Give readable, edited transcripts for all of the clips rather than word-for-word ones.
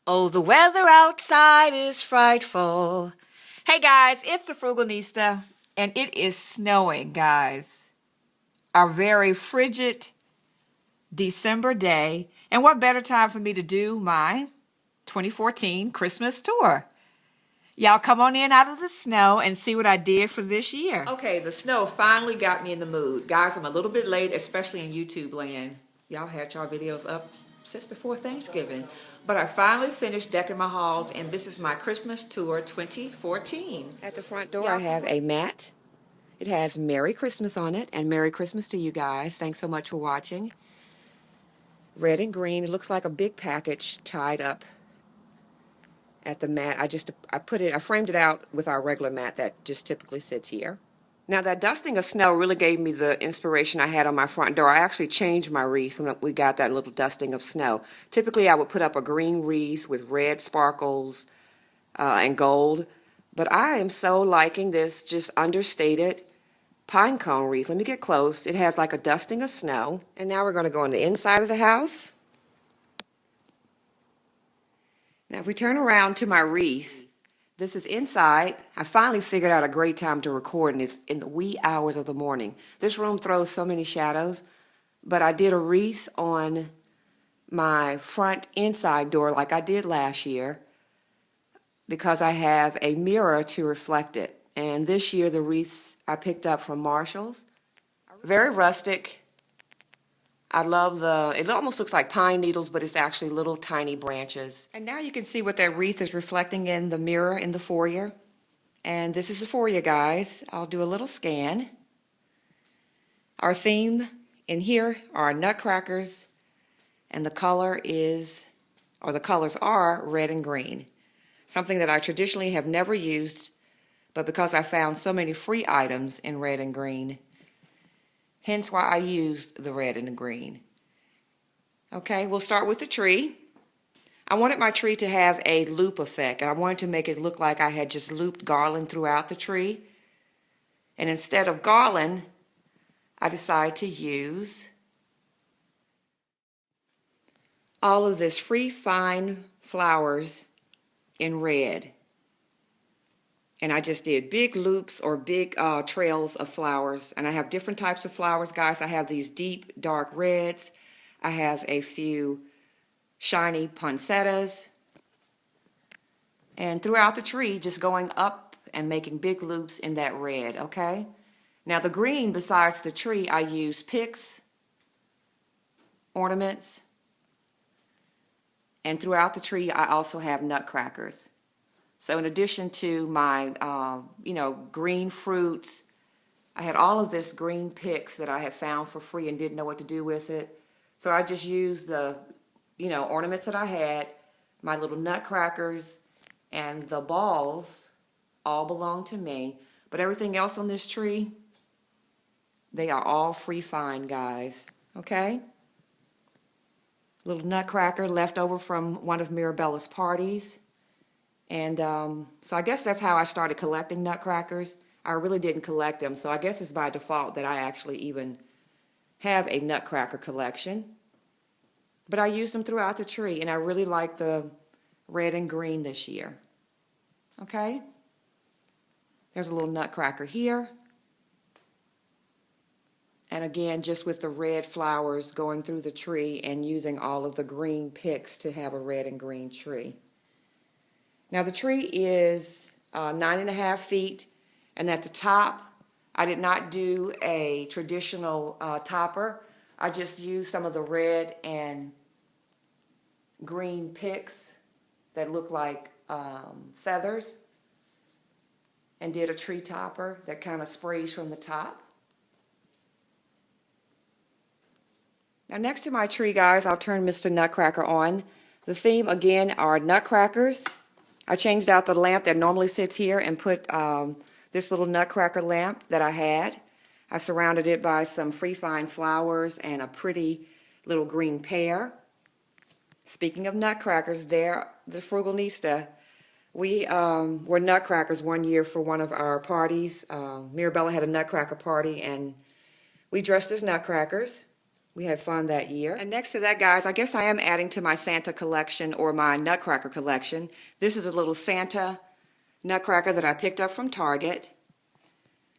Oh, the weather outside is frightful. Hey guys, it's the Frugalnista, and it is snowing, guys. A very frigid December day, and what better time for me to do my 2014 Christmas tour? Y'all come on in out of the snow and see what I did for this year. Okay, the snow finally got me in the mood. Guys, I'm a little bit late, especially in YouTube land. Y'all had y'all videos up since before Thanksgiving. But I finally finished decking my halls, and this is my Christmas tour 2014. At the front door, I have a mat. It has Merry Christmas on it, and Merry Christmas to you guys. Thanks so much for watching. Red and green. It looks like a big package tied up at the mat. I framed it out with our regular mat that just typically sits here. Now that dusting of snow really gave me the inspiration I had on my front door. I actually changed my wreath when we got that little dusting of snow. Typically I would put up a green wreath with red sparkles and gold, but I am so liking this just understated pine cone wreath. Let me get close. It has like a dusting of snow. And now we're going to go on the inside of the house. Now if we turn around to my wreath, this is inside. I finally figured out a great time to record, and it's in the wee hours of the morning. This room throws so many shadows, but I did a wreath on my front inside door like I did last year because I have a mirror to reflect it. And this year the wreath I picked up from Marshall's. Very rustic. I love it almost looks like pine needles, but it's actually little tiny branches. And now you can see what that wreath is reflecting in the mirror in the foyer. And this is the foyer, guys. I'll do a little scan. Our theme in here are nutcrackers, and the colors are red and green. Something that I traditionally have never used, but because I found so many free items in red and green, hence why I used the red and the green. Okay, we'll start with the tree. I wanted my tree to have a loop effect, and I wanted to make it look like I had just looped garland throughout the tree. And instead of garland, I decided to use all of this free fine flowers in red. And I just did big loops or big trails of flowers. And I have different types of flowers, guys. I have these deep, dark reds. I have a few shiny poinsettias. And throughout the tree, just going up and making big loops in that red, okay? Now the green, besides the tree, I use picks, ornaments. And throughout the tree, I also have nutcrackers. So in addition to my, green fruits, I had all of this green picks that I had found for free and didn't know what to do with it. So I just used the, ornaments that I had, my little nutcrackers, and the balls all belong to me. But everything else on this tree, they are all free fine, guys. Okay? Little nutcracker left over from one of Mirabella's parties. And so I guess that's how I started collecting nutcrackers. I really didn't collect them, so I guess it's by default that I actually even have a nutcracker collection. But I used them throughout the tree, and I really like the red and green this year. Okay? There's a little nutcracker here. And again, just with the red flowers going through the tree and using all of the green picks to have a red and green tree. Now the tree is 9.5 feet, and at the top, I did not do a traditional topper. I just used some of the red and green picks that look like feathers and did a tree topper that kind of sprays from the top. Now next to my tree, guys, I'll turn Mr. Nutcracker on. The theme, again, are nutcrackers. I changed out the lamp that normally sits here and put this little nutcracker lamp that I had. I surrounded it by some free fine flowers and a pretty little green pear. Speaking of nutcrackers, there, the Frugalnista, we were nutcrackers one year for one of our parties. Mirabella had a nutcracker party, and we dressed as nutcrackers. We had fun that year. And next to that, guys, I guess I am adding to my Santa collection or my Nutcracker collection. This is a little Santa Nutcracker that I picked up from Target.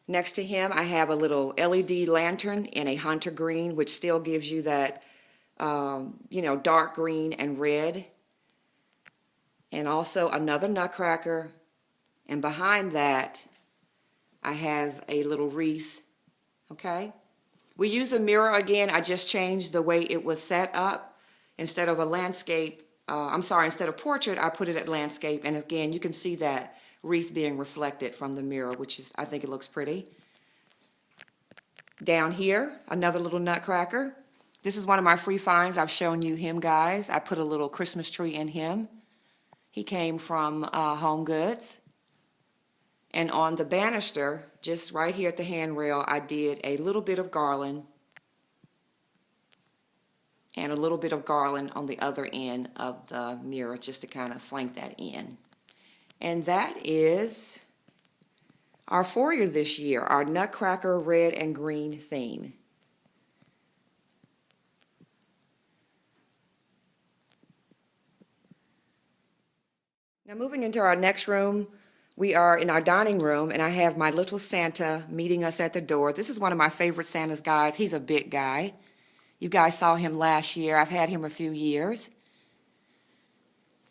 Next to him, I have a little LED lantern in a hunter green, which still gives you that, dark green and red. And also another Nutcracker. And behind that, I have a little wreath. Okay? We use a mirror again. I just changed the way it was set up. Instead of a landscape, instead of portrait, I put it at landscape. And again, you can see that wreath being reflected from the mirror, which is, I think it looks pretty. Down here, another little Nutcracker. This is one of my free finds. I've shown you him, guys. I put a little Christmas tree in him. He came from Home Goods. And on the banister, just right here at the handrail, I did a little bit of garland and a little bit of garland on the other end of the mirror just to kind of flank that in. And that is our foyer this year, our Nutcracker red and green theme. Now moving into our next room, we are in our dining room, and I have my little Santa meeting us at the door. This is one of my favorite Santas, guys. He's a big guy. You guys saw him last year. I've had him a few years.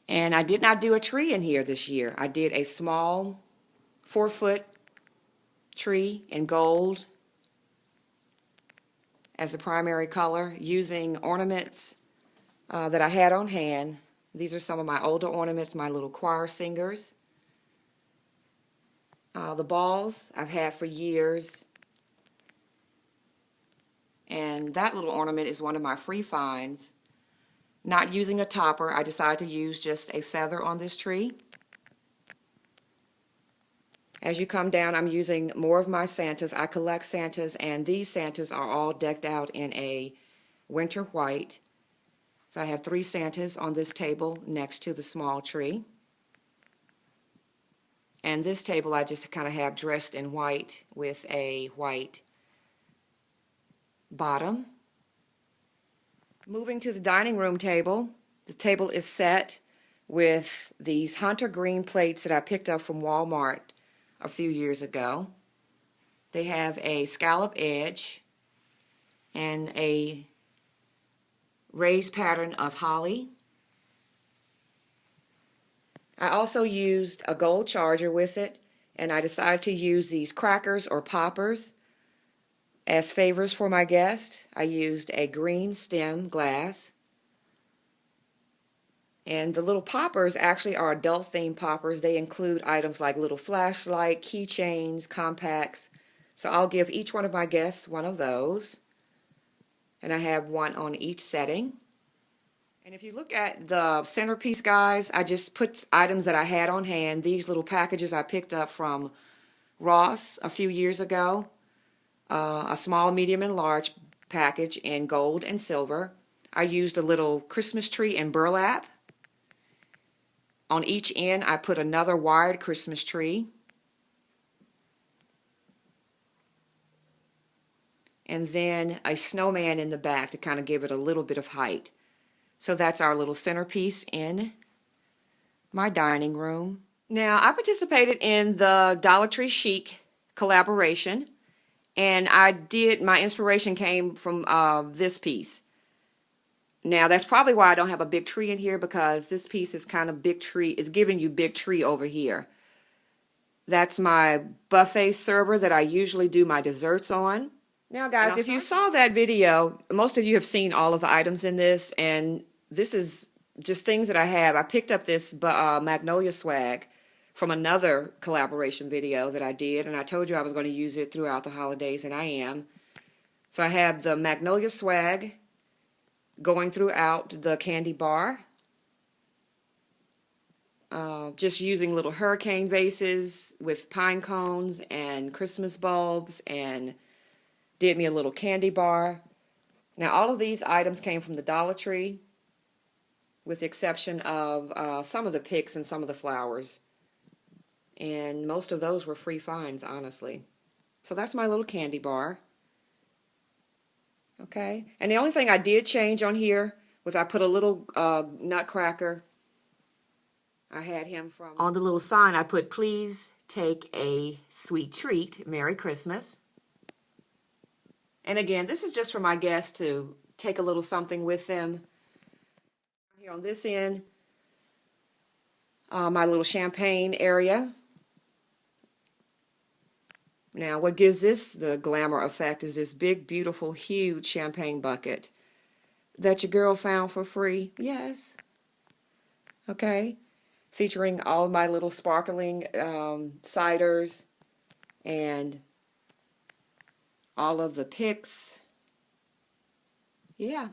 And I did not do a tree in here this year. I did a small 4-foot tree in gold as the primary color, using ornaments that I had on hand. These are some of my older ornaments, my little choir singers. The balls I've had for years. And that little ornament is one of my free finds. Not using a topper, I decided to use just a feather on this tree. As you come down, I'm using more of my Santas. I collect Santas, and these Santas are all decked out in a winter white. So I have 3 Santas on this table next to the small tree. And this table I just kind of have dressed in white with a white bottom. Moving to the dining room table, the table is set with these hunter green plates that I picked up from Walmart a few years ago. They have a scallop edge and a raised pattern of holly. I also used a gold charger with it, and I decided to use these crackers or poppers as favors for my guest. I used a green stem glass. And the little poppers actually are adult themed poppers. They include items like little flashlight, keychains, compacts. So I'll give each one of my guests one of those. And I have one on each setting. And if you look at the centerpiece, guys, I just put items that I had on hand. These little packages I picked up from Ross a few years ago. A small, medium, and large package in gold and silver. I used a little Christmas tree in burlap. On each end, I put another wired Christmas tree. And then a snowman in the back to kind of give it a little bit of height. So that's our little centerpiece in my dining room. Now, I participated in the Dollar Tree Chic collaboration, and my inspiration came from this piece. Now, that's probably why I don't have a big tree in here, because this piece is kind of big tree, is giving you big tree over here. That's my buffet server that I usually do my desserts on. Now, guys, if you saw that video, most of you have seen all of the items in this, and this is just things that I have. I picked up this Magnolia swag from another collaboration video that I did, and I told you I was going to use it throughout the holidays, and I am. So I have the Magnolia swag going throughout the candy bar. Just using little hurricane vases with pine cones and Christmas bulbs, and did me a little candy bar. Now, all of these items came from the Dollar Tree, with the exception of some of the picks and some of the flowers. And most of those were free finds, honestly. So that's my little candy bar. Okay, and the only thing I did change on here was I put a little nutcracker. I had him from... On the little sign I put, please take a sweet treat, Merry Christmas. And again, this is just for my guests to take a little something with them. Here on this end, my little champagne area. Now, what gives this the glamour effect is this big, beautiful, huge champagne bucket that your girl found for free. Yes. Okay. Featuring all my little sparkling ciders and all of the picks. Yeah.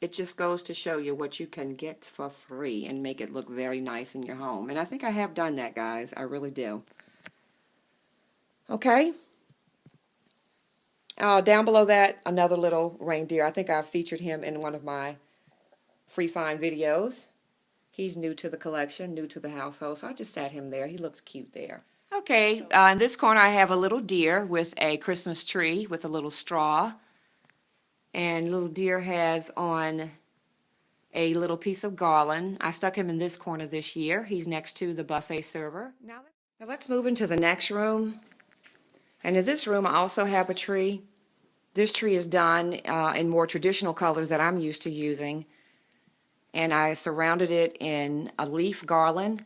It just goes to show you what you can get for free and make it look very nice in your home. And I think I have done that, guys. I really do. Okay. Down below that, another little reindeer. I think I featured him in one of my free find videos. He's new to the collection, new to the household, so I just sat him there. He looks cute there. Okay, in this corner I have a little deer with a Christmas tree with a little straw. And little deer has on a little piece of garland. I stuck him in this corner this year. He's next to the buffet server. Now let's move into the next room. And in this room I also have a tree. This tree is done in more traditional colors that I'm used to using. And I surrounded it in a leaf garland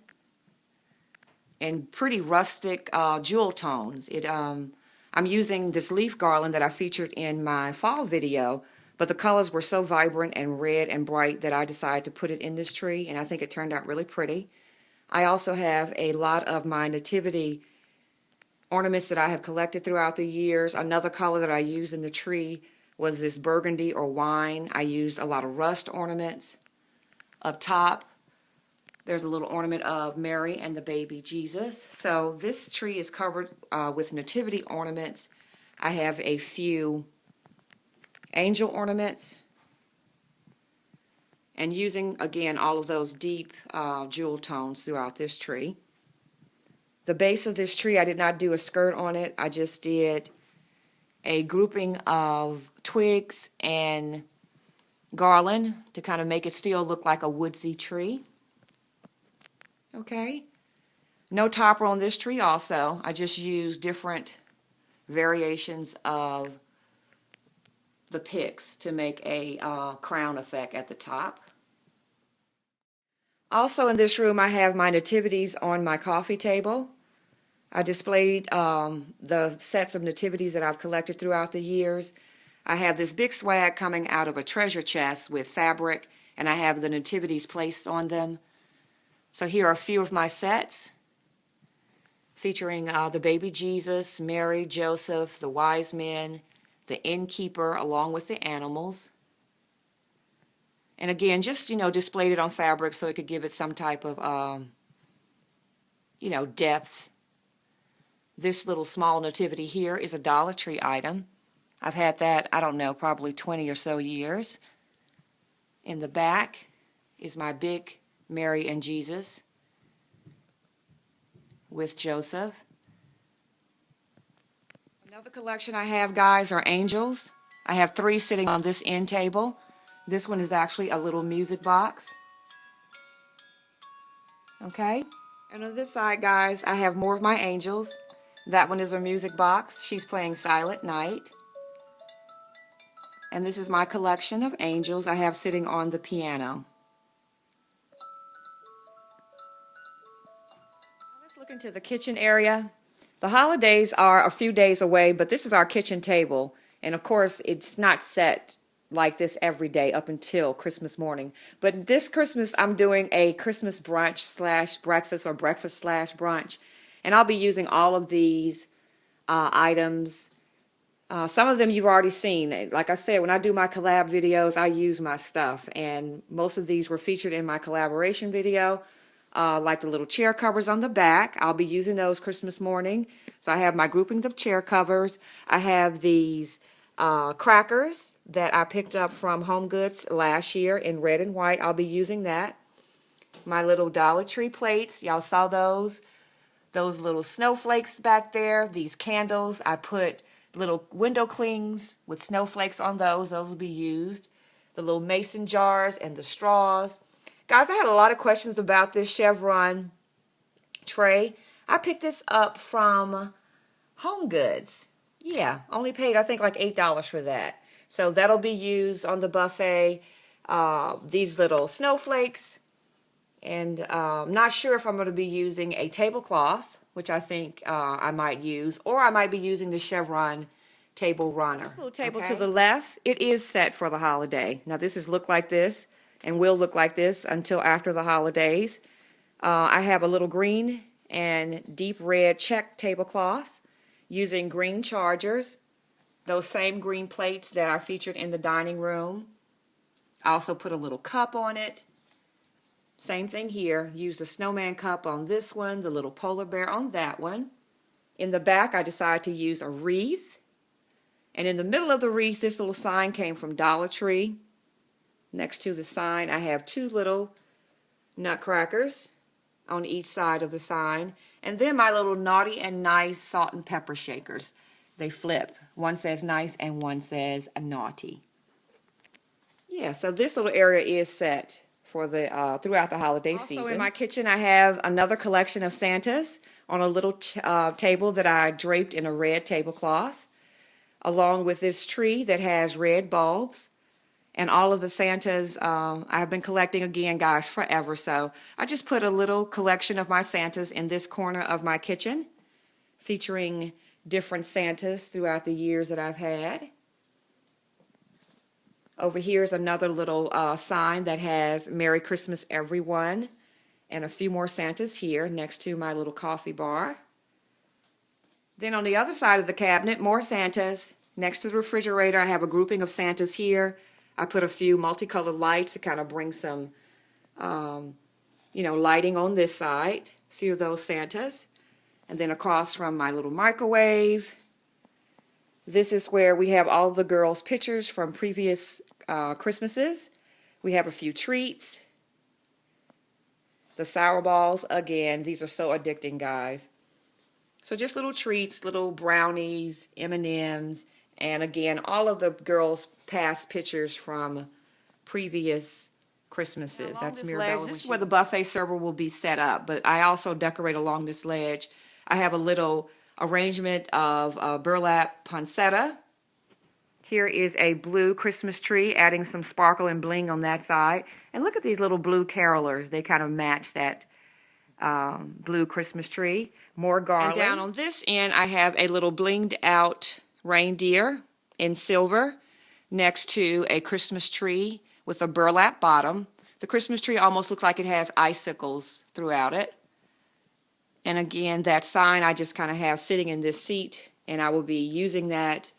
in pretty rustic jewel tones. I'm using this leaf garland that I featured in my fall video, but the colors were so vibrant and red and bright that I decided to put it in this tree, and I think it turned out really pretty. I also have a lot of my nativity ornaments that I have collected throughout the years. Another color that I used in the tree was this burgundy or wine. I used a lot of rust ornaments. Up top, there's a little ornament of Mary and the baby Jesus. So this tree is covered with nativity ornaments. I have a few angel ornaments. And using, again, all of those deep jewel tones throughout this tree. The base of this tree, I did not do a skirt on it. I just did a grouping of twigs and garland to kind of make it still look like a woodsy tree. Okay. No topper on this tree also. I just used different variations of the picks to make a crown effect at the top. Also in this room I have my nativities on my coffee table. I displayed the sets of nativities that I've collected throughout the years. I have this big swag coming out of a treasure chest with fabric, and I have the nativities placed on them. So here are a few of my sets featuring the baby Jesus, Mary, Joseph, the wise men, the innkeeper, along with the animals. And again, just, displayed it on fabric so it could give it some type of, depth. This little small nativity here is a Dollar Tree item. I've had that, I don't know, probably 20 or so years. In the back is my big Mary and Jesus with Joseph. Another collection I have, guys, are angels. I have 3 sitting on this end table. This one is actually a little music box. Okay? And on this side, guys, I have more of my angels. That one is a music box. She's playing Silent Night. And this is my collection of angels I have sitting on the piano. Let's look into the kitchen area. The holidays are a few days away, but this is our kitchen table. And of course, it's not set like this every day up until Christmas morning. But this Christmas, I'm doing a Christmas brunch slash breakfast or breakfast slash brunch. And I'll be using all of these items. Some of them you've already seen. Like I said, when I do my collab videos, I use my stuff. And most of these were featured in my collaboration video. Like the little chair covers on the back. I'll be using those Christmas morning. So I have my grouping of chair covers. I have these crackers that I picked up from Home Goods last year in red and white. I'll be using that. My little Dollar Tree plates. Y'all saw those. Those little snowflakes back there. These candles. I put little window clings with snowflakes on those. Those will be used. The little mason jars and the straws. Guys, I had a lot of questions about this Chevron tray. I picked this up from Home Goods. Yeah, only paid I think like $8 for that. So that'll be used on the buffet. These little snowflakes. And not sure if I'm going to be using a tablecloth, which I think I might use, or I might be using the Chevron table runner. This little table to the left, it is set for the holiday. Now this is look like this and will look like this until after the holidays. I have a little green and deep red check tablecloth using green chargers, those same green plates that are featured in the dining room. I also put a little cup on it. Same thing here. Use the snowman cup on this one, the little polar bear on that one. In the back, I decided to use a wreath. And in the middle of the wreath, this little sign came from Dollar Tree. Next to the sign, I have two little nutcrackers on each side of the sign. And then my little naughty and nice salt and pepper shakers. They flip. One says nice and one says naughty. Yeah, so this little area is set for the throughout the holiday season. In my kitchen, I have another collection of Santas on a little table that I draped in a red tablecloth, along with this tree that has red bulbs. And all of the Santas I've been collecting, again, guys, forever. So I just put a little collection of my Santas in this corner of my kitchen, featuring different Santas throughout the years that I've had. Over here is another little sign that has Merry Christmas, everyone, and a few more Santas here next to my little coffee bar. Then on the other side of the cabinet, more Santas. Next to the refrigerator, I have a grouping of Santas here. I put a few multicolored lights to kind of bring some, lighting on this side. A few of those Santas. And then across from my little microwave, this is where we have all the girls' pictures from previous Christmases. We have a few treats. The sour balls, again, these are so addicting, guys. So just little treats, little brownies, M&Ms, and again, all of the girls' past pictures from previous Christmases. That's Mirabella. This is where the buffet server will be set up, but I also decorate along this ledge. I have a little arrangement of burlap poinsettia. Here is a blue Christmas tree, adding some sparkle and bling on that side. And look at these little blue carolers. They kind of match that blue Christmas tree. More garland. And down on this end, I have a little blinged out reindeer in silver next to a Christmas tree with a burlap bottom. The Christmas tree almost looks like it has icicles throughout it. And again, that sign I just kind of have sitting in this seat, and I will be using that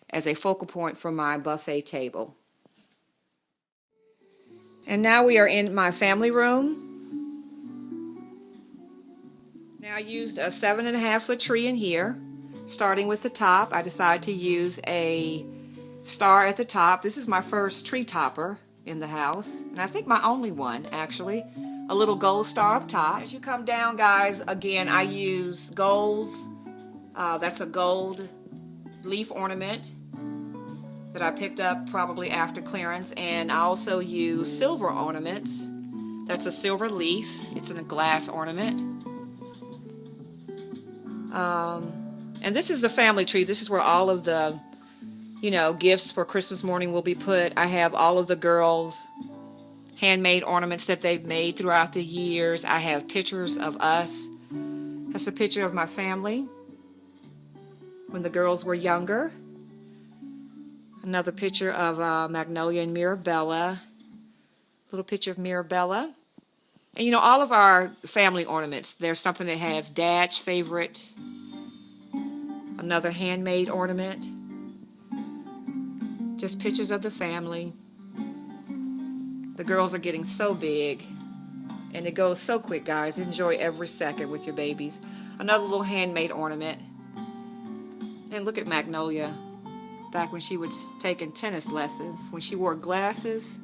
as a focal point for my buffet table. And now we are in my family room. Now I used a 7.5-foot tree in here. Starting with the top, I decided to use a star at the top. This is my first tree topper in the house, and I think my only one, actually. A little gold star up top. As you come down, guys, again, I use golds. That's a gold leaf ornament that I picked up probably after clearance, and I also use silver ornaments. That's a silver leaf. It's in a glass ornament. And this is the family tree. This is where all of the, gifts for Christmas morning will be put. I have all of the girls' handmade ornaments that they've made throughout the years. I have pictures of us. That's a picture of my family when the girls were younger. Another picture of Magnolia and Mirabella. Little picture of Mirabella. And all of our family ornaments, there's something that has Dad's favorite. Another handmade ornament. Just pictures of the family. The girls are getting so big. And it goes so quick, guys. Enjoy every second with your babies. Another little handmade ornament. And look at Magnolia. Back when she was taking tennis lessons. When she wore glasses.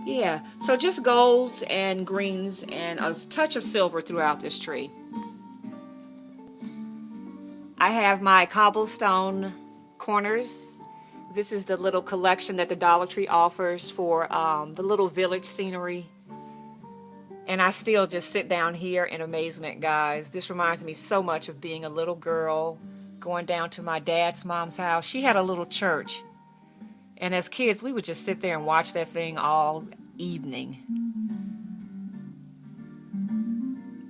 Yeah. So just golds and greens and a touch of silver throughout this tree. I have my cobblestone corners. This is the little collection that the Dollar Tree offers for the little village scenery. And I still just sit down here in amazement, guys. This reminds me so much of being a little girl, going down to my mom's house. She had a little church. And as kids, we would just sit there and watch that thing all evening.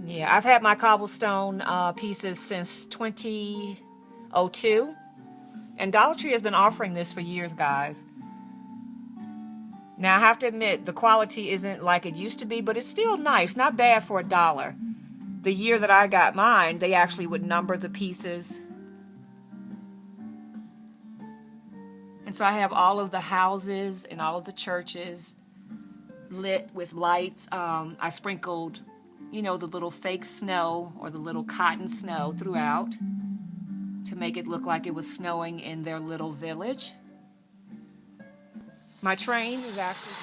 Yeah, I've had my cobblestone pieces since 2002. And Dollar Tree has been offering this for years, guys. Now, I have to admit, the quality isn't like it used to be, but it's still nice. Not bad for $1. The year that I got mine, they actually would number the pieces. And so I have all of the houses and all of the churches lit with lights. I sprinkled, you know, the little fake snow or the little cotton snow throughout to make it look like it was snowing in their little village. My train is actually...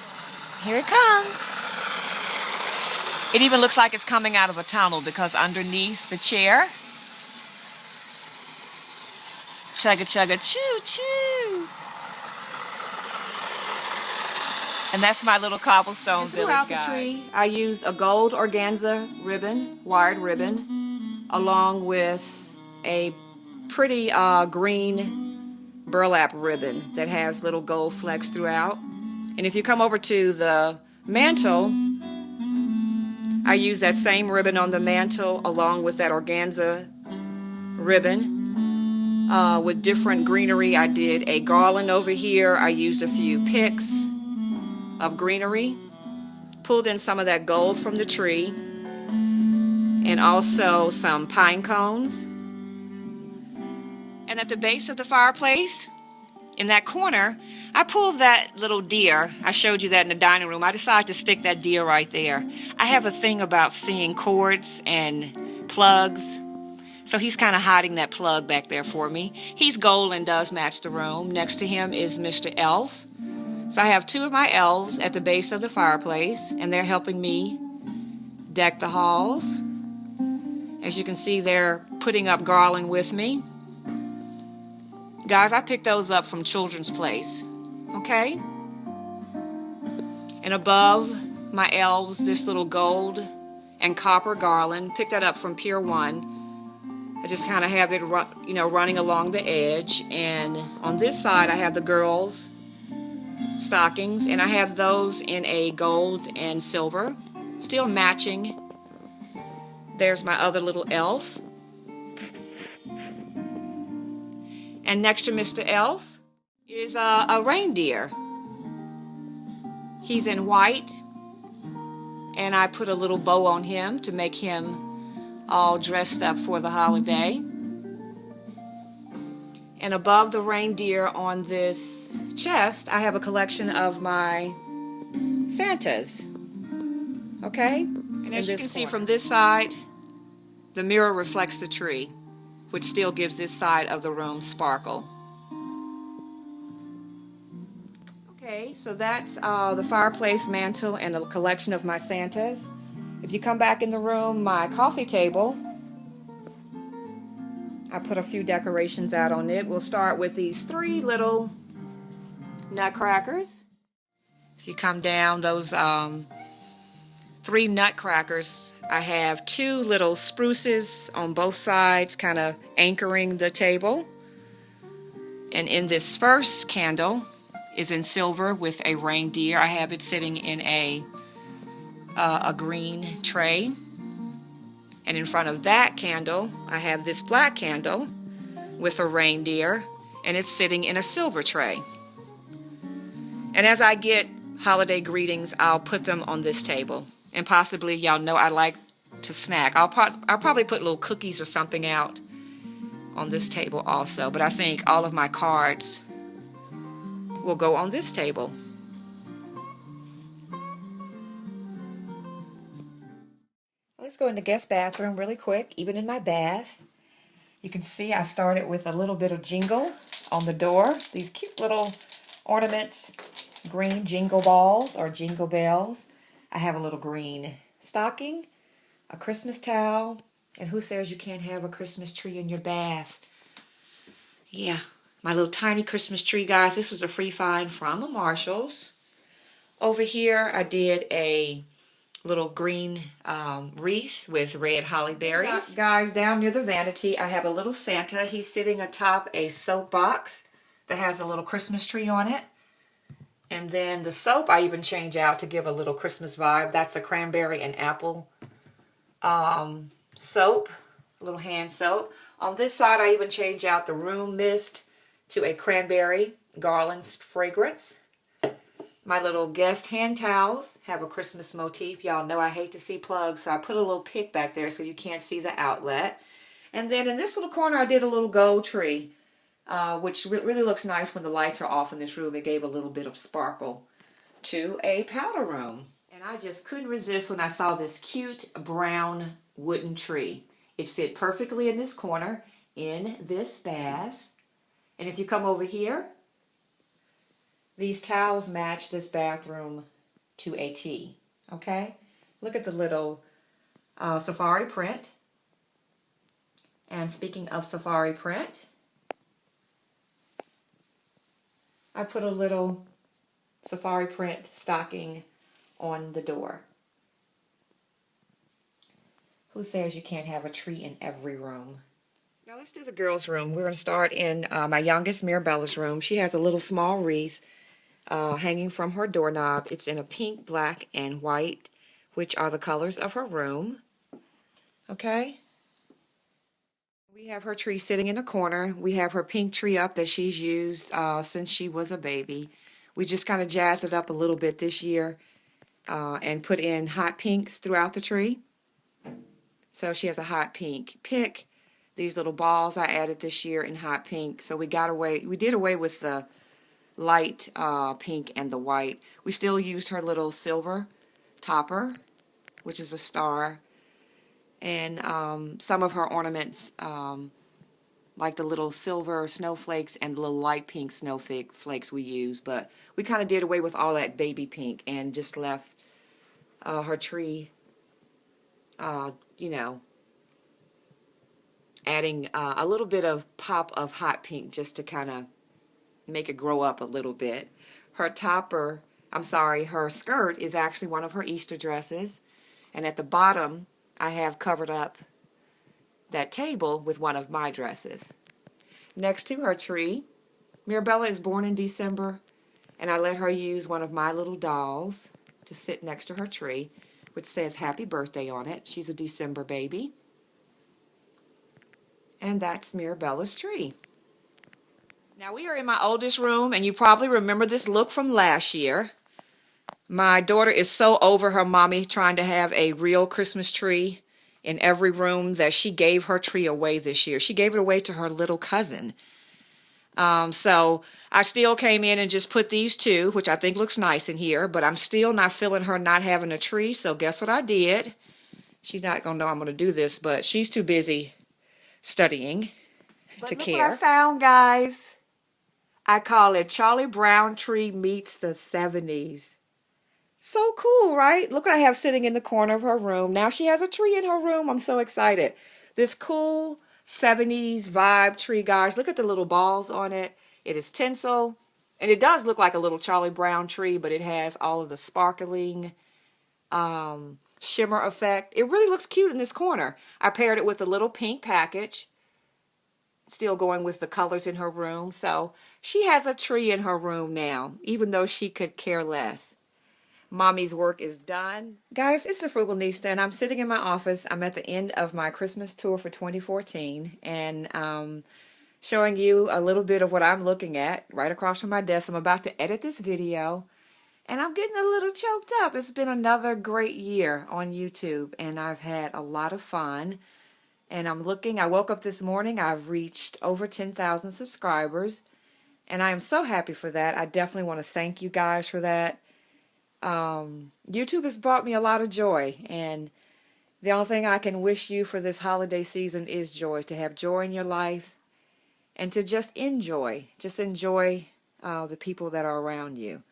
Here it comes. It even looks like it's coming out of a tunnel because underneath the chair... Chugga chugga choo choo. And that's my little cobblestone village, guys. Throughout the tree, I use a gold organza ribbon, wired ribbon, along with a pretty green burlap ribbon that has little gold flecks throughout. And if you come over to the mantle, I use that same ribbon on the mantle along with that organza ribbon with different greenery. I did a garland over here. I used a few picks of greenery, pulled in some of that gold from the tree, and also some pine cones. And at the base of the fireplace, in that corner, I pulled that little deer. I showed you that in the dining room. I decided to stick that deer right there. I have a thing about seeing cords and plugs, so he's kind of hiding that plug back there for me. He's gold and does match the room. Next to him is Mr. Elf. So I have two of my elves at the base of the fireplace, and they're helping me deck the halls. As you can see, they're putting up garland with me. Guys, I picked those up from Children's Place, okay? And above my elves, this little gold and copper garland, picked that up from Pier 1. I just kind of have it, running along the edge. And on this side, I have the girls' stockings, and I have those in a gold and silver, still matching. There's my other little elf. And next to Mr. Elf is a reindeer. He's in white, and I put a little bow on him to make him all dressed up for the holiday. And above the reindeer on this chest, I have a collection of my Santas. Okay? And as you can see from this side, the mirror reflects the tree, which still gives this side of the room sparkle. Okay, so that's the fireplace, mantle, and a collection of my Santas. If you come back in the room, my coffee table, I put a few decorations out on it. We'll start with these three little nutcrackers. If you come down, those three nutcrackers, I have two little spruces on both sides, kind of anchoring the table. And in this first candle is in silver with a reindeer. I have it sitting in a green tray. And in front of that candle, I have this black candle with a reindeer, and it's sitting in a silver tray. And as I get holiday greetings, I'll put them on this table. And possibly, y'all know I like to snack. I'll probably put little cookies or something out on this table also. But I think all of my cards will go on this table. Let's go in the guest bathroom really quick. Even in my bath, you can see I started with a little bit of jingle on the door. These cute little ornaments, green jingle balls or jingle bells. I have a little green stocking, a Christmas towel, and who says you can't have a Christmas tree in your bath? Yeah, my little tiny Christmas tree, guys. This was a free find from Marshall's. Over here, I did a little green wreath with red holly berries. Guys, down near the vanity, I have a little Santa. He's sitting atop a soap box that has a little Christmas tree on it. And then the soap I even change out to give a little Christmas vibe. That's a cranberry and apple soap, a little hand soap. On this side, I even change out the room mist to a cranberry garlands fragrance. My little guest hand towels have a Christmas motif. Y'all know I hate to see plugs, so I put a little pick back there so you can't see the outlet. And then in this little corner, I did a little gold tree, which really looks nice when the lights are off in this room. It gave a little bit of sparkle to a powder room. And I just couldn't resist when I saw this cute brown wooden tree. It fit perfectly in this corner, in this bath. And if you come over here, these towels match this bathroom to a T, okay? Look at the little safari print. And speaking of safari print, I put a little safari print stocking on the door. Who says you can't have a tree in every room? Now let's do the girls' room. We're going to start in my youngest, Mirabella's room. She has a little small wreath hanging from her doorknob. It's in a pink, black, and white, which are the colors of her room. Okay? We have her tree sitting in a corner. We have her pink tree up that she's used since she was a baby. We just kind of jazzed it up a little bit this year and put in hot pinks throughout the tree. So she has a hot pink pick. These little balls I added this year in hot pink. So we did away with the light pink and the white. We still used her little silver topper, which is a star, and some of her ornaments, like the little silver snowflakes and the little light pink snowflakes we use. But we kind of did away with all that baby pink and just left her tree, you know, adding a little bit of pop of hot pink just to kind of make it grow up a little bit. Her her skirt is actually one of her Easter dresses. And at the bottom, I have covered up that table with one of my dresses. Next to her tree, Mirabella is born in December, and I let her use one of my little dolls to sit next to her tree, which says happy birthday on it. She's a December baby. And that's Mirabella's tree. Now we are in my oldest room, and you probably remember this look from last year. My daughter is so over her mommy trying to have a real Christmas tree in every room that she gave her tree away this year. She gave it away to her little cousin. So I still came in and just put these two, which I think looks nice in here, but I'm still not feeling her not having a tree, so guess what I did? She's not going to know I'm going to do this, but she's too busy studying to care. Look what I found, guys. I call it Charlie Brown Tree meets the 70s. So cool, right? Look what I have sitting in the corner of her room. Now she has a tree in her room. I'm so excited. This cool 70s vibe tree, guys. Look at the little balls on it. It is tinsel. And it does look like a little Charlie Brown tree, but it has all of the sparkling shimmer effect. It really looks cute in this corner. I paired it with a little pink package. Still going with the colors in her room. So she has a tree in her room now, even though she could care less. Mommy's work is done. Guys, it's the Frugalnista, and I'm sitting in my office. I'm at the end of my Christmas tour for 2014, and showing you a little bit of what I'm looking at right across from my desk. I'm about to edit this video, and I'm getting a little choked up. It's been another great year on YouTube, and I've had a lot of fun. And I woke up this morning, I've reached over 10,000 subscribers, and I am so happy for that. I definitely want to thank you guys for that. YouTube has brought me a lot of joy, and the only thing I can wish you for this holiday season is joy, to have joy in your life, and to just enjoy the people that are around you.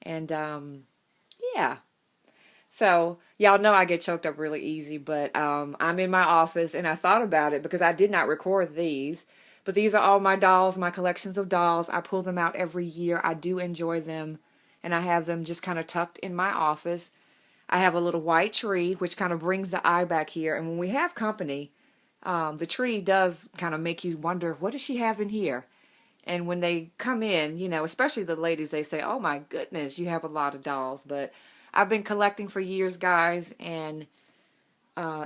And, yeah. So, y'all know I get choked up really easy, but I'm in my office, and I thought about it because I did not record these, But these are all my dolls, my collections of dolls. I pull them out every year. I do enjoy them, and I have them just kind of tucked in my office. I have a little white tree, which kind of brings the eye back here. And when we have company, the tree does kind of make you wonder, what does she have in here? And when they come in, you know, especially the ladies, they say, oh my goodness, you have a lot of dolls. But I've been collecting for years, guys, and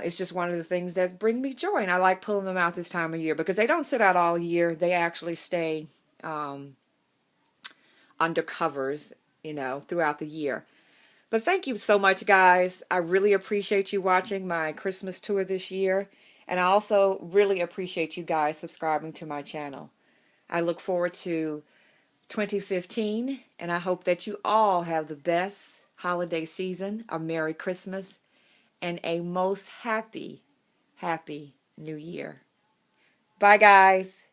it's just one of the things that bring me joy. And I like pulling them out this time of year because they don't sit out all year. They actually stay under covers, you know, throughout the year. But thank you so much, guys. I really appreciate you watching my Christmas tour this year. And I also really appreciate you guys subscribing to my channel. I look forward to 2015, and I hope that you all have the best holiday season, a Merry Christmas, and a most happy, happy New Year. Bye, guys.